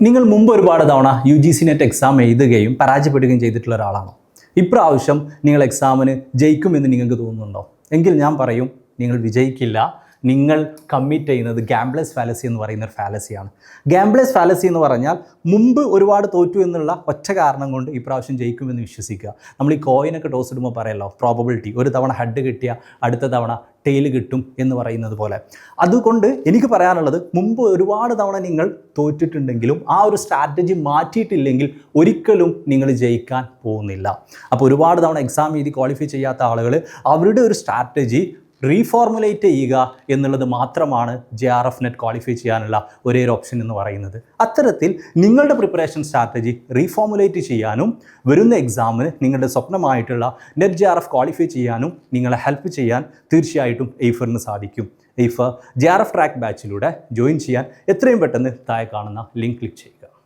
നിങ്ങൾ മുമ്പ് ഒരുപാട് തവണ UGC നെറ്റ് എക്സാം എഴുതുകയും പരാജയപ്പെടുകയും ചെയ്തിട്ടുള്ള ഒരാളാണോ? ഇപ്രാവശ്യം നിങ്ങൾ എക്സാമിന് ജയിക്കുമെന്ന് നിങ്ങൾക്ക് തോന്നുന്നുണ്ടോ? എങ്കിൽ ഞാൻ പറയും, നിങ്ങൾ വിജയിക്കില്ല. നിങ്ങൾ കമ്മിറ്റ് ചെയ്യുന്നത് ഗാംബ്ലേഴ്സ് ഫാലസി എന്ന് പറയുന്ന ഒരു ഫാലസിയാണ്. ഗാംബ്ലേഴ്സ് ഫാലസി എന്ന് പറഞ്ഞാൽ മുമ്പ് ഒരുപാട് തോറ്റു എന്നുള്ള ഒറ്റ കാരണം കൊണ്ട് ഇപ്രാവശ്യം ജയിക്കുമെന്ന് വിശ്വസിക്കുക. നമ്മൾ ഈ കോയിനൊക്കെ ടോസ് ഇടുമ്പോൾ പറയല്ലോ, പ്രോബബിലിറ്റി, ഒരു തവണ ഹെഡ് കിട്ടിയ അടുത്ത തവണ ടെയിൽ കിട്ടും എന്ന് പറയുന്നത് പോലെ. അതുകൊണ്ട് എനിക്ക് പറയാനുള്ളത്, മുമ്പ് ഒരുപാട് തവണ നിങ്ങൾ തോറ്റിട്ടുണ്ടെങ്കിലും ആ ഒരു സ്ട്രാറ്റജി മാറ്റിയിട്ടില്ലെങ്കിൽ ഒരിക്കലും നിങ്ങൾ ജയിക്കാൻ പോകുന്നില്ല. അപ്പോൾ ഒരുപാട് തവണ എക്സാം എഴുതി ക്വാളിഫൈ ചെയ്യാത്ത ആളുകൾ അവരുടെ ഒരു സ്ട്രാറ്റജി റീഫോർമുലേറ്റ് ചെയ്യുക എന്നുള്ളത് മാത്രമാണ് JRF നെറ്റ് ക്വാളിഫൈ ചെയ്യാനുള്ള ഒരേ ഒരു ഓപ്ഷൻ എന്ന് പറയുന്നത്. അത്തരത്തിൽ നിങ്ങളുടെ പ്രിപ്പറേഷൻ സ്ട്രാറ്റജി റീഫോർമുലേറ്റ് ചെയ്യാനും വരുന്ന എക്സാമിന് നിങ്ങളുടെ സ്വപ്നമായിട്ടുള്ള നെറ്റ് JRF ക്വാളിഫൈ ചെയ്യാനും നിങ്ങളെ ഹെൽപ്പ് ചെയ്യാൻ തീർച്ചയായിട്ടും എയ്ഫറിന് സാധിക്കും. എയ്ഫർ JRF ട്രാക്ക് ബാച്ചിലൂടെ ജോയിൻ ചെയ്യാൻ എത്രയും പെട്ടെന്ന് താഴെ കാണുന്ന ലിങ്ക് ക്ലിക്ക് ചെയ്യുക.